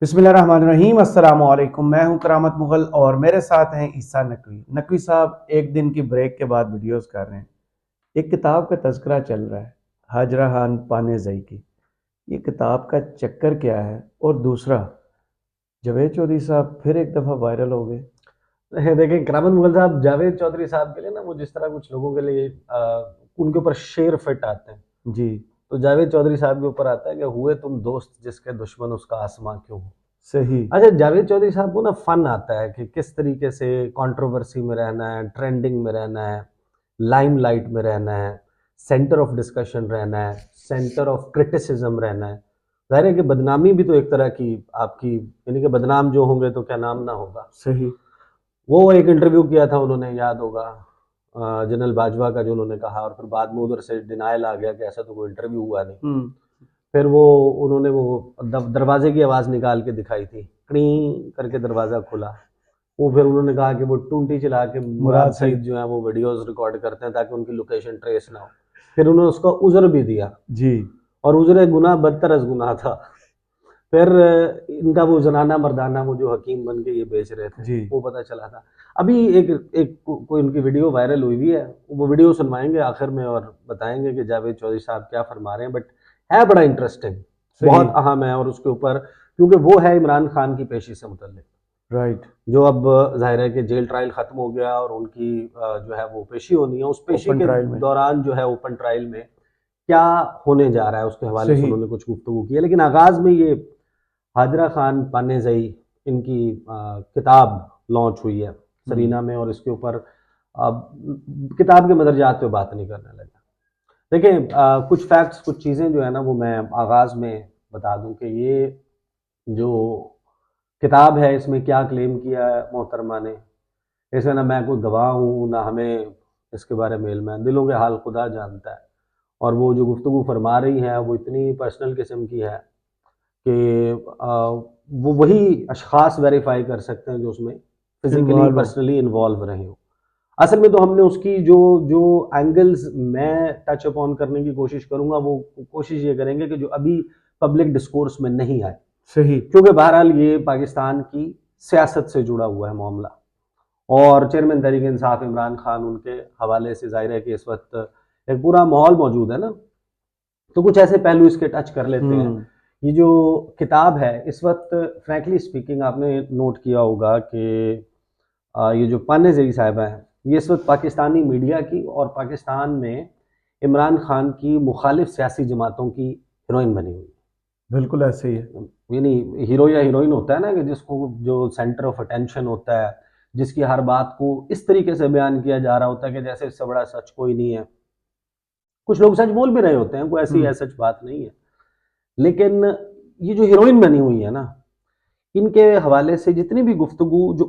बिस्मिल्लाहिर्रहमानिर्रहीम। अस्सलामु अलैकुम। मैं हूं करामत मुगल और मेरे साथ हैं ईसा नकवी। नकवी साहब एक दिन की ब्रेक के बाद वीडियोस कर रहे हैं। एक किताब का तज़किरा चल रहा है, हाजरा खान पानेज़ई की। ये किताब का चक्कर क्या है? और दूसरा, जावेद चौधरी साहब फिर एक दफ़ा वायरल हो गए। देखिए करामत मुगल साहब जावेद चौधरी साहब के लिए ना वो जिस तरह कुछ लोगों के लिए उनके ऊपर शेर फिट आते हैं। जी, तो जावेद चौधरी साहब के ऊपर आता है कि हुए तुम दोस्त जिसके दुश्मन उसका आसमां क्यों हो। सही। अच्छा, जावेद चौधरी साहब को ना फन आता है कि किस तरीके से कंट्रोवर्सी में रहना है, ट्रेंडिंग में रहना है, लाइमलाइट में रहना है, सेंटर ऑफ डिस्कशन रहना है, सेंटर ऑफ क्रिटिसिज्म रहना है। जाहिर है कि बदनामी भी तो एक तरह की आपकी, यानी कि बदनाम जो होंगे तो क्या नाम ना होगा। सही। वो एक इंटरव्यू किया था उन्होंने, याद होगा, जनरल बाजवा का, जो उन्होंने कहा, और फिर बाद में उधर से डिनायल आ गया कि ऐसा तो कोई इंटरव्यू हुआ नहीं। हम्म। फिर वो उन्होंने वो दरवाजे की आवाज़ निकाल के दिखाई थी, कड़ी करके दरवाज़ा खुला। वो फिर उन्होंने कहा कि वो टूंटी चला के मुराद मुराद सईद सईद। जो है वो वीडियोस रिकॉर्ड करते हैं ताकि उनकी लोकेशन ट्रेस ना हो। फिर उन्होंने उसका उज़र भी दिया, जी। और उज़र गुनाह बदतर अज़ गुनाह था। फिर इनका वो ज़नाना मर्दाना वो जो हकीम बन के ये बेच रहे थे, जी। वो पता चला था। अभी एक एक कोई उनकी वीडियो वायरल हुई भी है, वो वीडियो सुनवाएँगे आखिर में और बताएँगे कि जावेद चौधरी साहब क्या फरमा रहे हैं, बट है बड़ा इंटरेस्टिंग, सही। बहुत अहम है, और उसके ऊपर क्योंकि वो है इमरान खान की पेशी से मुतल्लिक, राइट। जो अब ज़ाहिर है कि जेल ट्रायल ख़त्म हो गया और उनकी जो है वो पेशी होनी है। उस पेशी ओपन के ट्रायल में। दौरान जो है ओपन ट्रायल में क्या होने जा रहा है, उसके हवाले से सही। उन्होंने कुछ गुफ्तगू की है। लेकिन आगाज़ में ये हाजरा खान पानेज़ई, इनकी किताब लॉन्च हुई है हम्म। सरीना में, और इसके ऊपर किताब के मदरजात पे बात नहीं करने लगा। देखिए, कुछ फैक्ट्स, कुछ चीज़ें जो है ना वो मैं आगाज़ में बता दूं कि ये जो किताब है इसमें क्या क्लेम किया है मोहतरमा ने। इसमें ना मैं कोई गवाह हूँ, ना हमें इसके बारे में इल्म है, दिलों के हाल खुदा जानता है। और वो जो गुफ्तगू फरमा रही हैं वो इतनी पर्सनल किस्म की है कि वो वही अशख़ास वेरीफ़ाई कर सकते हैं जो उसमें फ़िज़िकली, इन्वॉल्व हो। पर्सनली इन्वॉल्व रहे हों। असल में तो हमने उसकी जो जो एंगल्स मैं टच अपॉन करने की कोशिश करूँगा, वो कोशिश ये करेंगे कि जो अभी पब्लिक डिस्कोर्स में नहीं आए। सही। क्योंकि बहरहाल ये पाकिस्तान की सियासत से जुड़ा हुआ है मामला, और चेयरमैन तहरीक इंसाफ इमरान खान, उनके हवाले से ज़ाहिर है कि इस वक्त एक पूरा माहौल मौजूद है ना, तो कुछ ऐसे पहलू इसके टच कर लेते हैं। हम्म। ये जो किताब है इस वक्त, फ्रैंकली स्पीकिंग, आपने नोट किया होगा कि ये जो पानेज़ई साहिबा हैं, ये इस वक्त पाकिस्तानी मीडिया की और पाकिस्तान में इमरान खान की मुखालिफ सियासी जमातों की हीरोइन बनी हुई बिल्कुल ऐसे ही है। है। यानी हीरो या हीरोइन होता है ना, कि जिसको जो सेंटर ऑफ अटेंशन होता है, जिसकी हर बात को इस तरीके से बयान किया जा रहा होता है कि जैसे इससे बड़ा सच कोई नहीं है। कुछ लोग सच बोल भी रहे होते हैं, कोई ऐसी है हम्म। सच बात नहीं है। लेकिन ये जो हीरोइन बनी हुई है ना, इनके हवाले से जितनी भी गुफ्तगू जो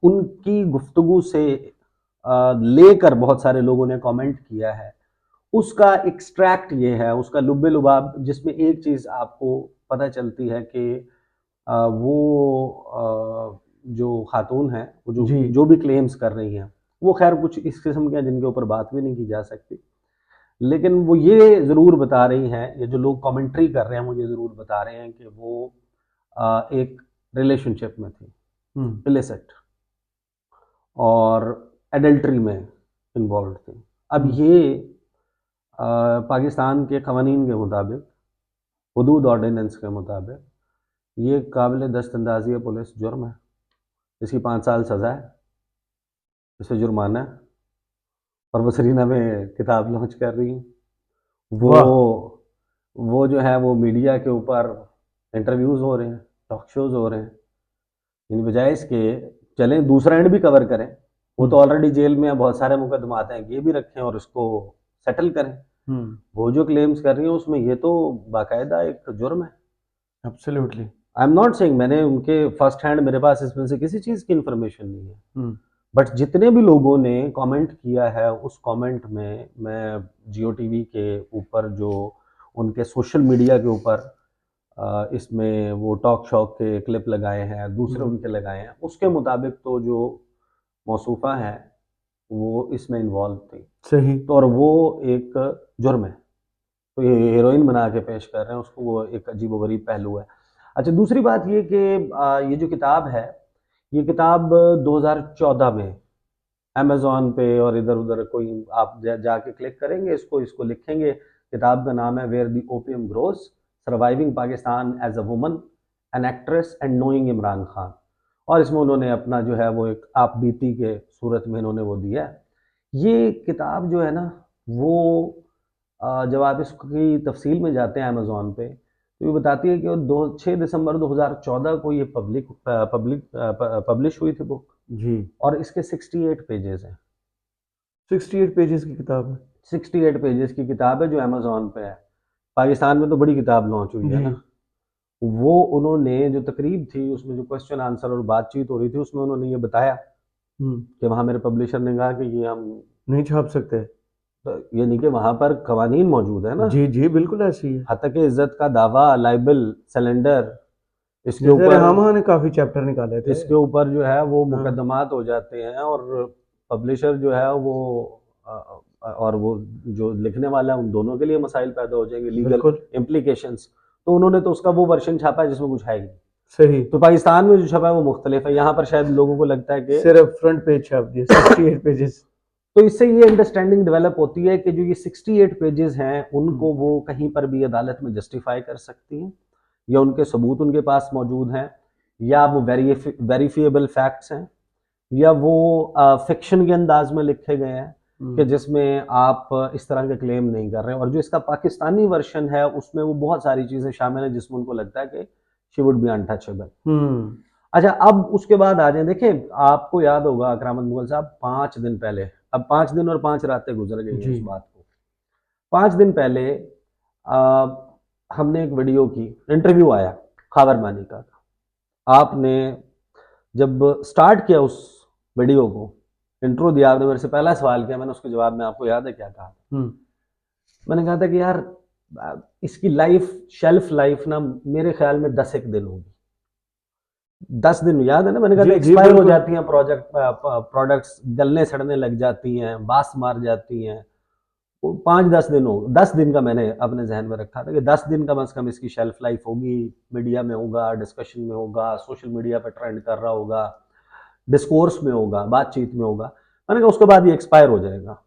उनकी गुफ्तगू से लेकर बहुत सारे लोगों ने कमेंट किया है, उसका एक्सट्रैक्ट ये है, उसका लुब्बे लुबाब, जिसमें एक चीज़ आपको पता चलती है कि जो खातून है, वो जो जी। जो भी क्लेम्स कर रही हैं, वो खैर कुछ इस किस्म के हैं जिनके ऊपर बात भी नहीं की जा सकती। लेकिन वो ये ज़रूर बता रही हैं, ये जो लोग कमेंट्री कर रहे हैं, मुझे ज़रूर बता रहे हैं कि वो एक रिलेशनशिप में थी, हम्म। इलिसिट, और एडल्ट्री में इन्वॉल्व थी। अब हम्म। ये पाकिस्तान के कवानीन के मुताबिक, हुदूद ऑर्डिनेंस के मुताबिक, ये काबिल दस्तंदाजी पुलिस जुर्म है। इसकी 5 साल सज़ा है, इसे जुर्माना है, और वो सरीना में किताब लॉन्च कर रही हैं। वाह। वो जो है वो मीडिया के ऊपर इंटरव्यूज़ हो रहे हैं, टॉक शोज़ हो रहे हैं, इन बजाय इसके चलें दूसरा एंड भी कवर करें। वो तो हम्म। ऑलरेडी जेल में है, बहुत सारे मुकदमात हैं, ये भी रखें और इसको सेटल करें। हम्म। वो जो क्लेम्स कर रही हैं उसमें ये तो बाकायदा एक जुर्म है। Absolutely. I am not saying, मैंने उनके फर्स्ट हैंड, मेरे पास इसमें से किसी चीज़ की इन्फॉर्मेशन नहीं है, हम्म। बट जितने भी लोगों ने कमेंट किया है उस कमेंट में मैं जियो टीवी के ऊपर जो उनके सोशल मीडिया के ऊपर इसमें वो टॉक शॉक के क्लिप लगाए हैं, दूसरे हम्म। उनके लगाए हैं, उसके मुताबिक तो जो मौसूफ़ा है वो इसमें इन्वॉल्व थी। सही। तो और वो एक जुर्म है, तो ये हीरोइन बना के पेश कर रहे हैं उसको, वो एक अजीब व गरीब पहलू है। अच्छा, दूसरी बात ये कि ये जो किताब है, ये किताब 2014 में अमेज़न पे और इधर-उधर कोई आप जाके क्लिक करेंगे इसको लिखेंगे। किताब का नाम है where the opium grows, surviving Pakistan as a woman, an actress and knowing Imran Khan. और इसमें उन्होंने अपना जो है वो एक आप बीती के सूरत में इन्होंने वो दिया है। ये किताब जो है ना वो जब आप इसकी तफ़सील में जाते हैं अमेज़न पे, तो ये बताती है कि 6 दिसंबर 2014 को ये पब्लिश हुई थी बुक, जी। और इसके 68 पेजेस हैं। 68 पेजेस की किताब है। 68 पेजेस की किताब है जो अमेज़न पे है। पाकिस्तान में तो बड़ी किताब लॉन्च हुई है जी। ना। वो उन्होंने जो तकरीब थी उसमें जो क्वेश्चन आंसर और बातचीत हो रही थी उसमें उन्होंने ये बताया कि वहाँ मेरे पब्लिशर ने कहा कि ये हम नहीं छाप सकते। यानी कि वहाँ पर कवानीन मौजूद है ना, जी जी बिल्कुल ऐसी है। हत्ता के इज्जत का दावा, लाइबल, सिलेंडर, इसके जैसे ऊपर रेहामा ने काफी चैप्टर निकाले थे। इसके ऊपर जो है वो हाँ। मुकदमात हो जाते हैं, और पब्लिशर जो है वो और वो जो लिखने वाला है उन दोनों के लिए मसाइल पैदा हो जाएंगे, लीगल बिल्कुल इम्प्लीकेशंस। तो उन्होंने तो उसका वो वर्जन छापा है जिसमें कुछ है ही नहीं। सही। तो पाकिस्तान में जो छपा है वो मुख्तलिफ है, यहाँ पर शायद लोगों को लगता है कि सिर्फ फ्रंट पेज छाप दिए 68 पेजेस। तो इससे ये अंडरस्टैंडिंग डेवलप होती है कि जो ये 68 पेजेस हैं उनको वो कहीं पर भी अदालत में जस्टिफाई कर सकती हैं, या उनके सबूत उनके पास मौजूद हैं, या वो वेरीफिएबल फैक्ट्स हैं, या वो फिक्शन के अंदाज में लिखे गए हैं कि जिसमें आप इस तरह के क्लेम नहीं कर रहे हैं। और जो इसका पाकिस्तानी वर्जन है उसमें वो बहुत सारी चीज़ें शामिल हैं जिसमें उनको लगता है कि शी वुड बी अनटचेबल। अच्छा, अब उसके बाद आ जाए, देखिए आपको याद होगा करामत मुगल साहब, 5 दिन पहले, अब 5 दिन और 5 रातें गुजर गई हैं इस बात को। 5 दिन पहले हमने एक वीडियो की, इंटरव्यू आया खावर मानिका का। आपने जब स्टार्ट किया उस वीडियो को, इंट्रो दिया, आपने मेरे से पहला सवाल किया, मैंने उसके जवाब में आपको याद है क्या कहा? मैंने कहा था कि यार इसकी लाइफ, शेल्फ लाइफ ना मेरे ख्याल में 10 एक दिन होगी। 10 दिन, याद है ना? मैंने कहा था एक्सपायर हो जाती हैं प्रोडक्ट्स, गलने सड़ने लग जाती हैं, बास मार जाती हैं। 5-10 दिन हो, 10 दिन का मैंने अपने जहन में रखा था कि 10 दिन कम से कम इसकी शेल्फ लाइफ होगी, मीडिया में होगा, डिस्कशन में होगा, सोशल मीडिया पर ट्रेंड कर रहा होगा, डिस्कोर्स में होगा, बातचीत में होगा। मैंने कहा उसके बाद ये एक्सपायर हो जाएगा।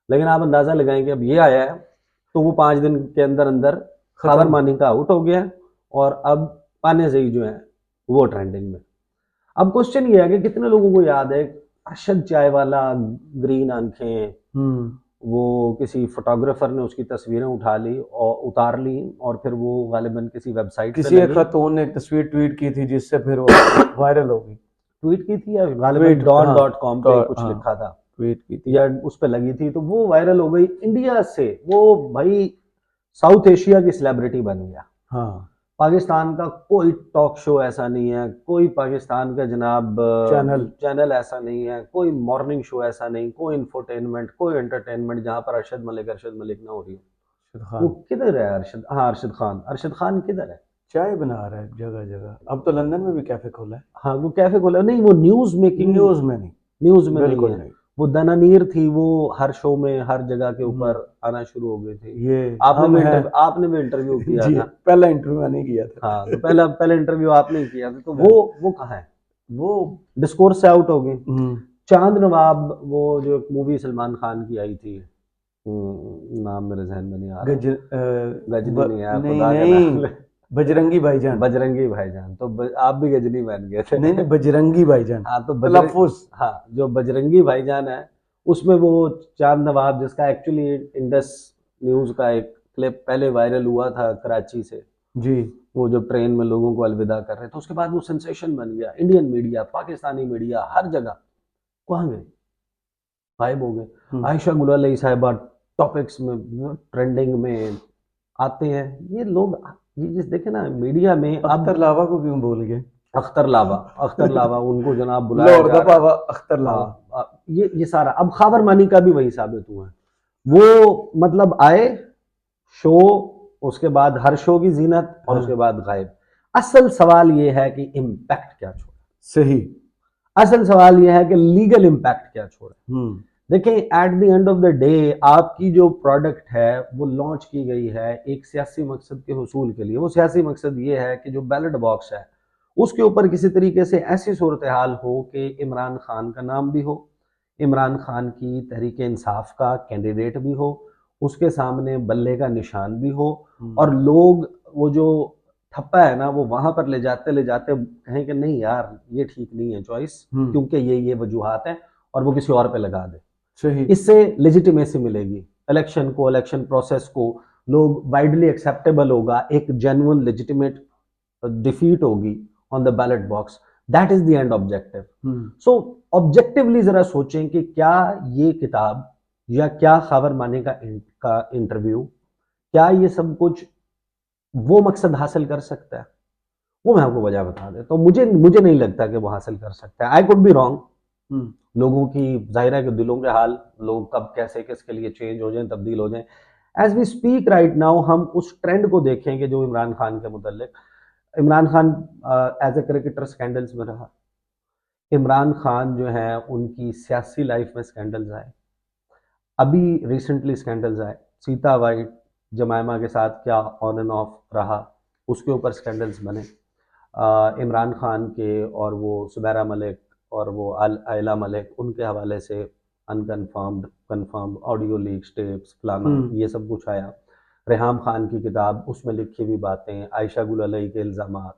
लेकिन आप अंदाजा लगाएं कि अब ये आया है तो वो 5 दिन के अंदर अंदर खावर मानिका आउट हो गया, और अब पाने से ही जो है वो ट्रेंडिंग में। अब क्वेश्चन ये है कि कितने लोगों को याद है अरशद चाय वाला, ग्रीन आंखें, वो किसी फोटोग्राफर ने उसकी तस्वीरें उठा ली और उतार ली, और फिर वो गालिबन किसी वेबसाइट किसी एक खातून ने एक तस्वीर ट्वीट की थी जिससे फिर वो वायरल हो गई। ट्वीट की थी या गालिबन don.com पे कुछ लिखा था, ट्वीट की थी या उस पर लगी थी, तो वो वायरल हो गई। इंडिया से वो भाई साउथ एशिया की सेलिब्रिटी बन गया। हाँ। पाकिस्तान का कोई टॉक शो ऐसा नहीं है, कोई पाकिस्तान का जनाब चैनल ऐसा नहीं है, कोई मॉर्निंग शो ऐसा नहीं, कोई इंफोटेनमेंट, कोई एंटरटेनमेंट जहां पर अरशद मलिक ना हो रही हो। वो किधर है अरशद? हाँ, अरशद खान किधर है? चाय बना रहा है जगह जगह। अब तो लंदन में भी कैफे खोला है। हाँ, वो कैफे खोला नहीं, वो न्यूज मेकिंग, न्यूज में नहीं है। वो दनानीर थी, वो हर शो में हर जगह के ऊपर आना शुरू हो गई थी। ये आपने भी इंटरव्यू किया था। पहला इंटरव्यू मैंने किया था। हाँ, तो पहला इंटरव्यू आपने ही किया था। तो वो कहाँ है? वो डिस्कोर्स से आउट हो गई। चांद नवाब, वो जो एक मूवी सलमान खान की आई थी, नाम मेरे जहन में नहीं आ रहा, गजनी नहीं है, खुदा का नाम, बजरंगी भाईजान। तो आप भी गजनी बन गए थे। नहीं, बजरंगी भाईजान। हाँ, तो हाँ, जो बजरंगी भाईजान है उसमें वो चांद नवाब, जिसका एक्चुअली इंडस न्यूज का एक क्लिप पहले वायरल हुआ था कराची से जी, वो जो ट्रेन में लोगों को अलविदा कर रहे थे, उसके बाद वो सेंसेशन बन गया। इंडियन मीडिया, पाकिस्तानी मीडिया, हर जगह कहाँ गए? गायब हो गए। आयशा गुलाली साहिबा टॉपिक्स में, ट्रेंडिंग में आते हैं ये लोग। ये जिस देखे ना मीडिया में, अख्तर लावा को क्यों भूल गए? अख्तर लावा उनको जनाब बुलाया जा रहा है। अख्तर लावा, ये सारा अब खावर मानी का भी वही साबित हुआ है। वो मतलब आए शो, उसके बाद हर शो की जीनत, और उसके बाद गायब। असल सवाल ये है कि इम्पैक्ट क्या छोड़ा। सही। असल सवाल ये है कि लीगल इम्पैक्ट क्या छोड़ा। देखें, at the end of the day आपकी जो प्रोडक्ट है वो लॉन्च की गई है एक सियासी मकसद के हुसूल के लिए। वो सियासी मकसद ये है कि जो बैलेट बॉक्स है उसके ऊपर किसी तरीके से ऐसी सूरत हाल हो कि इमरान खान का नाम भी हो, इमरान खान की तहरीक इंसाफ का कैंडिडेट भी हो, उसके सामने बल्ले का निशान भी हो, और लोग वो जो ठप्पा है ना वो वहां पर ले जाते कहें कि नहीं यार ये ठीक नहीं है चॉइस, क्योंकि ये वजूहात हैं, और वो किसी और पे लगा दे। सही। इससे लेजिटिमेसी मिलेगी इलेक्शन को, इलेक्शन प्रोसेस को, लोग वाइडली एक्सेप्टेबल होगा, एक जेन्युइन लेजिटिमेट डिफीट होगी on the ballot box. That is the end objective. So objectively जरा सोचें कि क्या ये किताब या क्या खबर माने का इंटरव्यू, क्या ये सब कुछ वो मकसद हासिल कर सकता है? वो मैं आपको वजह बता देता हूँ। मुझे नहीं लगता कि वो हासिल कर सकता है। I could be wrong. लोगों की जाहिर है कि दिलों के हाल, लोग कब कैसे किसके लिए चेंज हो जाएं, तब्दील हो जाएं। As we speak right now हम उस ट्रेंड को देखेंगे जो इमरान खान के मुतल्लिक, Imran Khan as a cricketer scandals में रहा, इमरान खान जो है उनकी सियासी लाइफ में स्कैंडल्स आए, अभी रिसेंटली स्कैंडल्स आए, सीता वाइट जमायमा के साथ क्या ऑन एंड ऑफ रहा, उसके ऊपर स्कैंडल्स बने। इमरान खान के और वो सुबैरा मलिक और वो आयला मलिक, उनके हवाले से unconfirmed confirmed audio leaks, tapes, फलाना ये सब कुछ आया। रेहाम खान की किताब, उसमें लिखी हुई बातें, आयशा गुल अलई के इल्ज़ामात,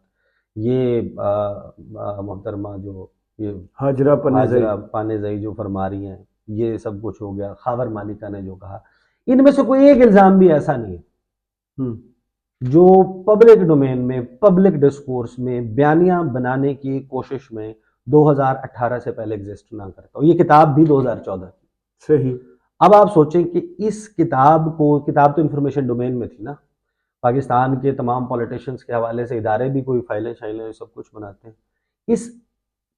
ये मोहतरमा जो ये हाजरा पानेजई जो फरमा रही हैं, ये सब कुछ हो गया। खावर मालिका ने जो कहा, इनमें से कोई एक इल्ज़ाम भी ऐसा नहीं है जो पब्लिक डोमेन में, पब्लिक डिस्कोर्स में बयानियां बनाने की कोशिश में 2018 से पहले एग्जिस्ट ना करता। और ये किताब भी 2014 की। सही। अब आप सोचें कि इस किताब तो इंफॉर्मेशन डोमेन में थी ना, पाकिस्तान के तमाम पॉलिटिशियंस के हवाले से इदारे भी कोई फाइलें शाइलें सब कुछ बनाते हैं। इस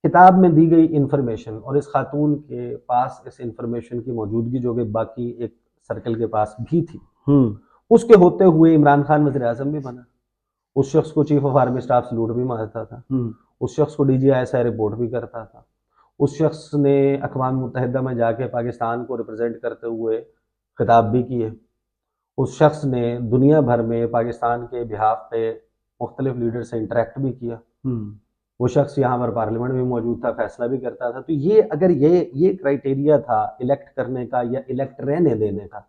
किताब में दी गई इंफॉर्मेशन और इस खातून के पास इस इंफॉर्मेशन की मौजूदगी जो कि बाकी एक सर्कल के पास भी थी, उसके होते हुए इमरान खान वज़ीर आज़म भी बना। उस शख्स को chief of army staff salute भी मारता था, उस शख्स को DGISI रिपोर्ट भी करता था, उस शख्स ने अक़वाम मुत्तहिदा में जाके पाकिस्तान को रिप्रेजेंट करते हुए खिताब भी किए। उस शख्स ने दुनिया भर में पाकिस्तान के बिहाफ पे मुख्तलिफ लीडर से इंटरेक्ट भी किया। वो शख्स यहाँ पर पार्लियामेंट में मौजूद था, फैसला भी करता था। तो ये अगर ये क्राइटेरिया था इलेक्ट करने का या इलेक्ट रहने देने का,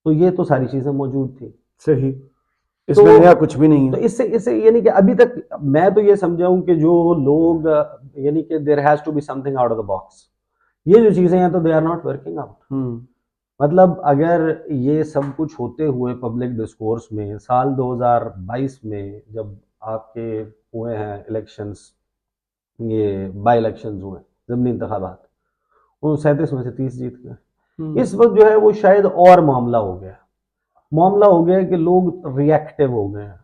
तो ये तो सारी चीज़ें मौजूद थी। सही। इसमें नया कुछ भी नहीं तो है। इससे यानी कि अभी तक मैं तो ये समझा हूं कि जो लोग यानी कि there has to be something out of the box, ये जो चीजें हैं तो they are not working out. मतलब अगर ये सब कुछ होते हुए पब्लिक डिस्कोर्स में साल 2022 में जब आपके हुए हैं इलेक्शंस, ये बाई इलेक्शंस हुए, ज़मीनी इंतखाबात, वो 37 में से 30 जीत गए। इस वक्त जो है वो शायद और मामला हो गया कि लोग रिएक्टिव हो गए हैं,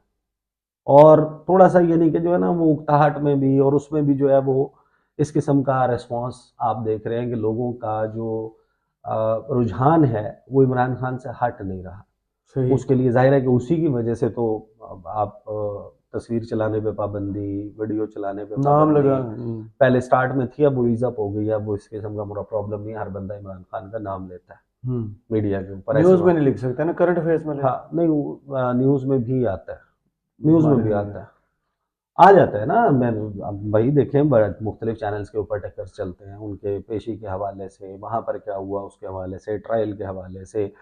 और थोड़ा सा यानी कि जो है ना वो उकताहट में भी और उसमें भी जो है वो इस किस्म का रिस्पांस आप देख रहे हैं कि लोगों का जो रुझान है वो इमरान खान से हट नहीं रहा। सही। उसके लिए जाहिर है कि उसी की वजह से तो आप तस्वीर चलाने पे पाबंदी, वीडियो चलाने पे नाम पाबंदी, लगा। पहले स्टार्ट में थी, अब वो ईज़अप हो गई है। अब वो इस किस्म का पूरा प्रॉब्लम नहीं है, हर बंदा इमरान खान का नाम लेता है मीडिया के ऊपर। न्यूज़ में नहीं लिख सकते ना, करंट अफेयर्स में हाँ नहीं, न्यूज़ में भी आता है, न्यूज़ में भी आता है, आ जाता है ना। मैं अब वही देखें, बड़े मुख्तलिफ चैनल्स के ऊपर टक्कर चलते हैं, उनके पेशी के हवाले से, वहाँ पर क्या हुआ उसके हवाले से, ट्रायल के हवाले से,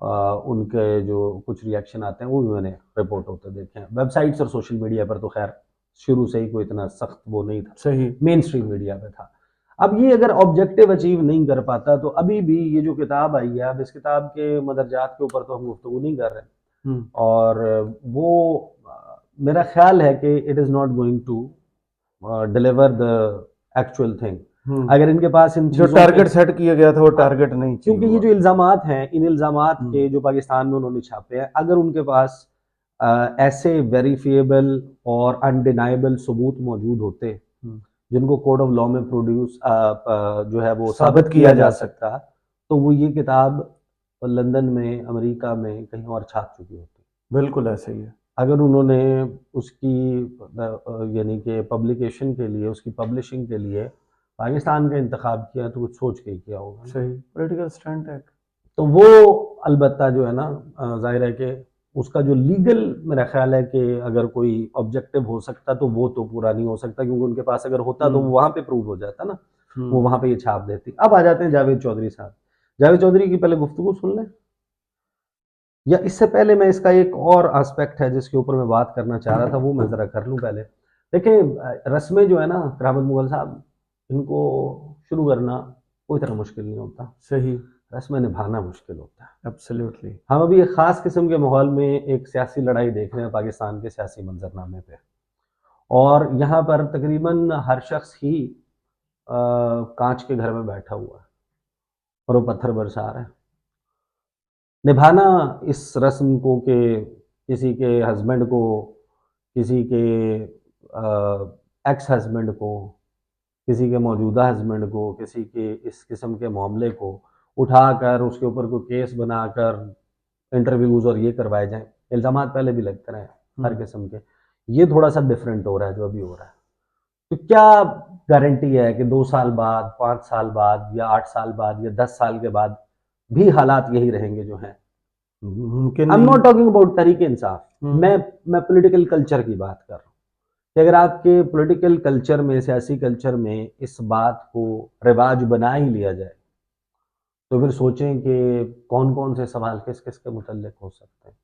उनके जो कुछ रिएक्शन आते हैं वो भी मैंने रिपोर्ट होते देखे हैं। वेबसाइट्स और सोशल मीडिया पर तो खैर शुरू से ही कोई इतना सख्त वो नहीं था, सही। मेन स्ट्रीम मीडिया पे था। अब ये अगर ऑब्जेक्टिव अचीव नहीं कर पाता तो अभी भी ये जो किताब आई है, अब इस किताब के मदरजात के ऊपर तो हम गुफ्तगू नहीं कर रहे, और वो मेरा ख्याल है कि it is not going to deliver the actual thing. अगर इनके पास इन जो टारगेट सेट किया गया था वो टारगेट नहीं, क्योंकि ये जो इल्ज़ामात हैं, इन इल्ज़ामात के जो पाकिस्तान में उन्होंने छापे हैं, अगर उनके पास ऐसे वेरीफिएबल और अनडिनाइबल सबूत मौजूद होते जिनको कोड ऑफ लॉ में प्रोड्यूस जो है वो साबित किया जा सकता, तो वो ये किताब लंदन में, अमेरिका में कहीं और छाप चुकी होती। बिल्कुल ऐसा ही है। अगर उन्होंने उसकी यानी कि पब्लिकेशन के लिए, उसकी पब्लिशिंग के लिए पाकिस्तान का इंतखाब किया तो कुछ सोच के ही किया होगा। सही, पॉलिटिकल स्टंट है। तो वो अलबत्ता जो है ना जाहिर है कि उसका जो लीगल मेरा ख्याल है कि अगर कोई ऑब्जेक्टिव हो सकता तो वो तो पूरा नहीं हो सकता, क्योंकि उनके पास अगर होता तो वो वहाँ पे प्रूव हो जाता ना, वो वहाँ पे ये छाप देती। अब आ जाते हैं जावेद चौधरी साहब। जावेद चौधरी की पहले गुफ्तगू सुन लें, या इससे पहले मैं इसका एक और एस्पेक्ट है जिसके ऊपर मैं बात करना चाह रहा था वो मैं ज़रा कर लूँ पहले। देखिए रस्में जो है ना करामत मुगल साहब, इनको शुरू करना कोई तरह मुश्किल नहीं होता, सही, रस्में निभाना मुश्किल होता है। एब्सोल्युटली। हम अभी एक ख़ास किस्म के माहौल में एक सियासी लड़ाई देख रहे हैं पाकिस्तान के सियासी मंजरनामे पे, और यहाँ पर तकरीबन हर शख्स ही कांच के घर में बैठा हुआ है और वो पत्थर बरसा रहा है। निभाना इस रस्म को कि किसी के हस्बैंड को, किसी के एक्स हस्बैंड को, किसी के मौजूदा हस्बैंड को, किसी के इस किस्म के मामले को उठाकर उसके ऊपर कोई केस बनाकर इंटरव्यूज़ और ये करवाए जाएँ, इल्ज़ामात पहले भी लगते रहे हर किस्म के, ये थोड़ा सा डिफरेंट हो रहा है जो अभी हो रहा है। तो क्या गारंटी है कि 2 साल बाद, 5 साल बाद या 8 साल बाद या 10 साल के बाद भी हालात यही रहेंगे जो हैं? मुमकिन आई एम नहीं। नॉट टॉकिंग अबाउट तरीके इंसाफ, मैं पॉलिटिकल कल्चर की बात कर रहा हूँ कि अगर आपके पॉलिटिकल कल्चर में, सियासी कल्चर में इस बात को रिवाज बना ही लिया जाए, तो फिर सोचें कि कौन कौन से सवाल किस किस के मुतल्लिक हो सकते हैं।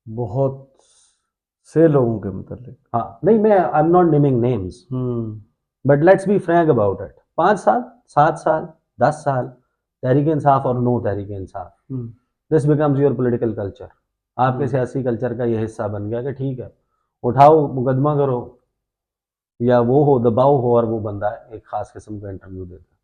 बहुत से लोगों के मुतालिक। हाँ, नहीं, मैं I am not naming names, but let's be frank about it. 5 साल, 7 साल, 10 साल, तहरीक इंसाफ और no Tehreek Insaf, this becomes your political culture. आपके सियासी कल्चर का ये हिस्सा बन गया कि ठीक है, उठाओ मुकदमा करो, या वो हो दबाव हो और वो बंदा एक खास किस्म का इंटरव्यू देता है,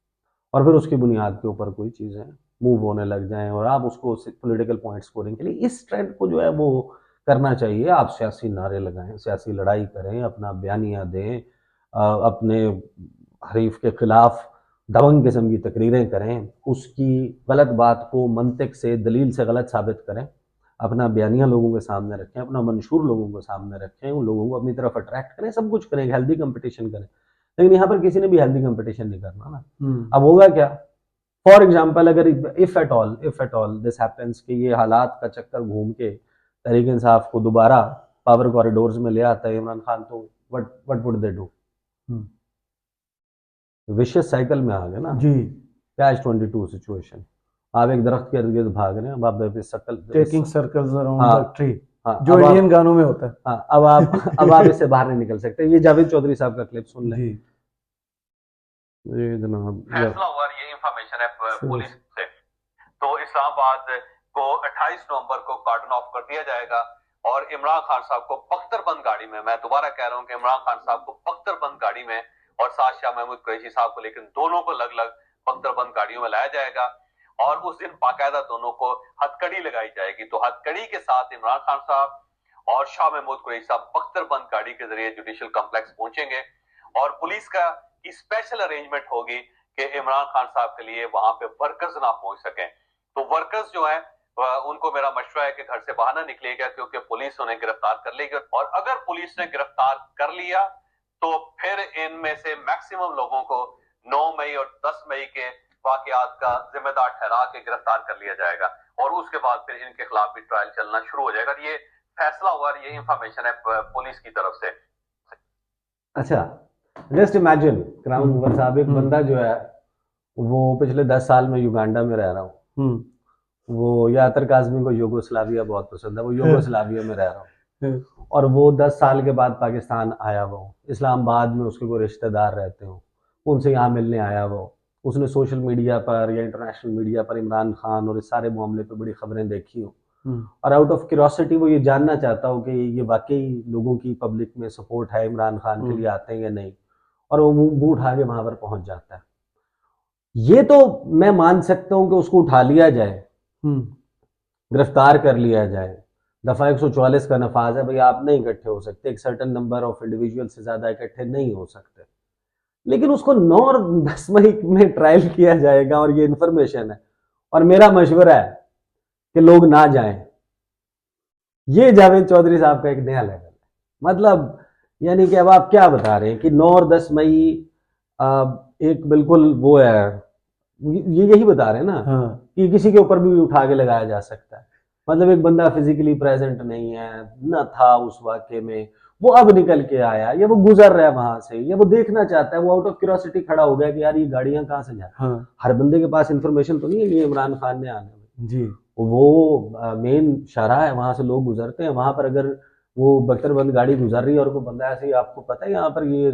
और फिर उसकी बुनियाद के ऊपर कोई चीज़ें मूव होने लग जाएं और आप उसको पॉलिटिकल पॉइंट स्कोरिंग के लिए इस ट्रेंड को जो है वो करना चाहिए। आप सियासी नारे लगाएं, सियासी लड़ाई करें, अपना बयानिया दें, अपने हरीफ के खिलाफ दबंग किस्म की तकरीरें करें, उसकी गलत बात को मंतिक से, दलील से गलत साबित करें, अपना बयानिया लोगों के सामने रखें, अपना मंशूर लोगों के सामने रखें, उन लोगों को अपनी तरफ अट्रैक्ट करें, सब कुछ करें, हेल्दी कंपटीशन करें। लेकिन यहाँ पर किसी ने भी हेल्दी कंपटीशन नहीं करना ना। अब होगा क्या, फॉर एग्जाम्पल अगर if at all this happens कि ये हालात का चक्कर घूम के तहरीक इंसाफ को दोबारा पावर कॉरिडोर्स में ले आता है इमरान खान, तो what would they do? Vicious cycle में आ गए ना जी, कैच 22 सिचुएशन। आप एक दरख्त के इर्द-गिर्द भाग रहे हैं, अब आप सर्कल टेकिंग सर्कल्स अराउंड हाँ, द ट्री, हाँ, जो इंडियन गानों में होता है। हाँ, अब आप इससे बाहर नहीं निकल सकते। ये जावेद चौधरी साहब का क्लिप सुन लें। जी, ये जनाब फैसला हुआ, ये इंफॉर्मेशन है पुलिस से। तो इस्लामाबाद को 28 नवंबर को कार्डन ऑफ कर दिया जाएगा और इमरान खान साहब को बख्तरबंद गाड़ी में, मैं दोबारा कह रहा हूं कि इमरान खान साहब को बख्तरबंद गाड़ी में और साथ शाह महमूद कुरैशी साहब को, लेकिन दोनों को अलग अलग बख्तरबंद गाड़ियों में लाया जाएगा और उस दिन बाकायदा दोनों को हथकड़ी लगाई जाएगी। तो हथकड़ी के साथ इमरान खान साहब और शाह महमूद कुरैशी साहब बख्तरबंद गाड़ी के जरिए जुडिशियल कॉम्प्लेक्स पहुंचेंगे और पुलिस का स्पेशल अरेंजमेंट होगी कि इमरान खान साहब के लिए वहां पे वर्कर्स ना पहुंच सके। तो वर्कर्स जो है उनको मेरा मशवरा है कि घर से बाहर ना निकलेगा, क्योंकि पुलिस उन्हें गिरफ्तार कर लेगी और अगर पुलिस ने गिरफ्तार कर लिया तो फिर इनमें से मैक्सिमम लोगों को 9 मई और 10 मई के वाकयात का जिम्मेदार ठहरा के गिरफ्तार कर लिया जाएगा और उसके बाद फिर इनके खिलाफ भी ट्रायल चलना शुरू हो जाएगा। ये फैसला हुआ, ये इंफॉर्मेशन है पुलिस की तरफ से। अच्छा, जस्ट इमेजिन करामत मुगल साहब, एक बंदा जो है वो पिछले 10 साल में युगांडा में रह रहा हूँ, वो यातर काजमी को यूगोस्लाविया बहुत पसंद है, वो यूगोस्लाविया में रह रहा हूँ और वो 10 साल के बाद पाकिस्तान आया वो, इस्लामाबाद में उसके कोई रिश्तेदार रहते हो, उनसे यहाँ मिलने आया वो, उसने सोशल मीडिया पर या इंटरनेशनल मीडिया पर इमरान खान और इस सारे मामले पे बड़ी खबरें देखी हो और आउट ऑफ क्यूरियोसिटी वो ये जानना चाहता हो कि ये वाकई लोगों की पब्लिक में सपोर्ट है इमरान खान के लिए, आते हैं या नहीं, और वो मुंह उठा के वहां पर पहुंच जाता है। ये तो मैं मान सकता हूं कि उसको उठा लिया जाए, गिरफ्तार कर लिया जाए, दफा 144 का नफाज है भाई, आप नहीं इकट्ठे हो सकते, एक सर्टन नंबर ऑफ इंडिविजुअल से ज्यादा इकट्ठे नहीं हो सकते, लेकिन उसको 9 और 10 मई में ट्रायल किया जाएगा और ये इंफॉर्मेशन है और मेरा मशवरा है कि लोग ना जाएं। ये जावेद चौधरी साहब का एक नया लेवल है, मतलब यानी कि अब आप क्या बता रहे हैं कि 9 और 10 मई एक बिल्कुल वो है, ये यही बता रहे हैं ना हाँ कि किसी के ऊपर भी उठा के लगाया जा सकता है। मतलब एक बंदा फिजिकली प्रेजेंट नहीं है, ना था उस वाक्य में, वो अब निकल के आया, या वो गुजर रहा है वहां से, या वो देखना चाहता है, वो आउट ऑफ क्यूरियोसिटी खड़ा हो गया कि यार ये गाड़ियां कहाँ से जा रही हैं। हाँ हर बंदे के पास इंफॉर्मेशन तो नहीं है कि इमरान खान ने आना है। जी वो मेन शाहराह है, वहां से लोग गुजरते हैं, वहां पर अगर वो बख्तरबंद गाड़ी गुजर रही है और कोई बंदा ऐसे ही, आपको पता है यहाँ पर ये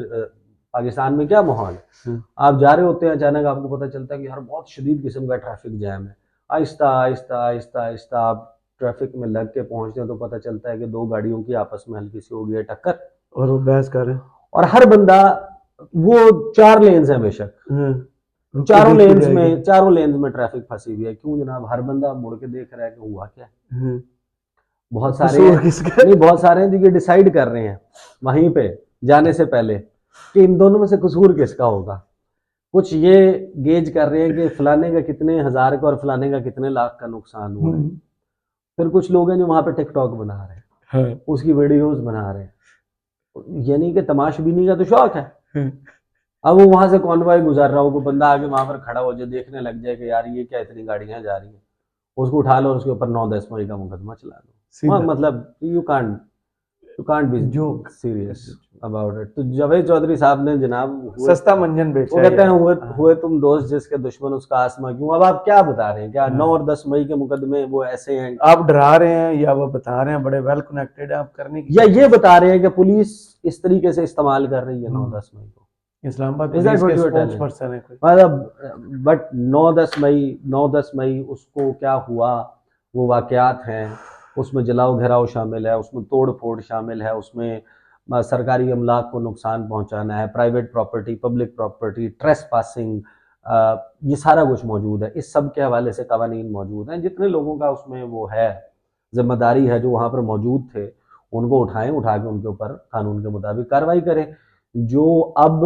पाकिस्तान में क्या माहौल है, आप जा रहे होते हैं, अचानक आपको पता चलता है कि यार बहुत शदीद किस्म का ट्रैफिक जैम है, आहिस्ता आहिस्ता आहिस्ता आहिस्ता आप ट्रैफिक में लग के पहुंचते हैं तो पता चलता है कि दो गाड़ियों की आपस में हल्की सी हो गई है टक्कर, और वो बहस कर रहे हैं। और हर बंदा, वो 4 लेन्स है बेशक, रुक के चारों देखते लेन्स जाएंगे। में, चारों लेन्स में ट्रैफिक फंसी हुई है, क्यों जनाब? हर बंदा मुड़ के देख रहा है कि हुआ क्या है। बहुत सारे कसूर हैं, किसका? नहीं बहुत सारे हैं जो ये डिसाइड कर रहे हैं वहीं पे जाने से पहले कि इन दोनों में से कसूर किसका होगा। कुछ ये गेज कर रहे हैं कि फलाने का कितने हजार का और फलाने का कितने लाख का नुकसान हुआ है। फिर कुछ लोग हैं जो वहां पे टिकटॉक बना रहे हैं, हाँ उसकी वीडियोस बना रहे हैं, यानी कि तमाशबीनी का तो शौक है। हाँ। अब वो वहां से कॉन्वॉय गुजर रहा हो, कोई बंदा आगे वहां पर खड़ा हो जाए, देखने लग जाए कि यार ये क्या इतनी गाड़ियां जा रही हैं, उसको उठा लो और उसके ऊपर 9-10 मई का मुकदमा चला दो। सीधा। मतलब you can't be joke. Serious about it. तो जावेद चौधरी साहब ने जनाब सस्ता मंजन बेचा वो है कहते हैं यार। हुए तुम दोस्त जिसके दुश्मन उसका आसमा क्यों। अब आप क्या बता रहे हैं, क्या 9 और 10 मई के मुकदमे वो ऐसे हैं, आप डरा रहे हैं या वो बता रहे हैं बड़े वेल कनेक्टेड है आप करने की, या ये बता रहे हैं कि पुलिस इस तरीके से इस्तेमाल कर रही है 9-10 मई को। Islamabad Is that police what के you are telling? Spokes person है कोई? मतलब बट 9-10 मई उसको क्या हुआ, वो वाकयात हैं, उसमें जलाओ घेराव शामिल है, उसमें तोड़ फोड़ शामिल है, उसमें सरकारी अमलाक को नुकसान पहुंचाना है, private property, public property, trace passing, ये सारा कुछ मौजूद है। इस सब के हवाले से कवानीन मौजूद हैं, जितने लोगों का उसमें वो है जिम्मेदारी है जो वहाँ पर मौजूद थे, उनको उठाएं, उठा के उनके ऊपर कानून के मुताबिक कार्रवाई करें। जो अब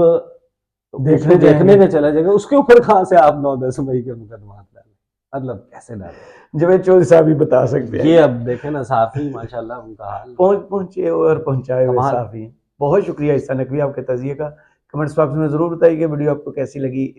देखने में चला जाएगा उसके ऊपर कहाँ से आप 9-10 मई के मुकदमा डालें, मतलब कैसे डालें? जवेद चौधरी साहब ही बता सकते हैं। ये अब देखें ना, साफी माशाल्लाह उनका हाल पहुंचे और पहुंचाए हुए कमाल। साफी। बहुत शुक्रिया ईसा नकवी आपके तजिए का। कमेंट्स बॉक्स में जरूर बताइए वीडियो आपको कैसी लगी।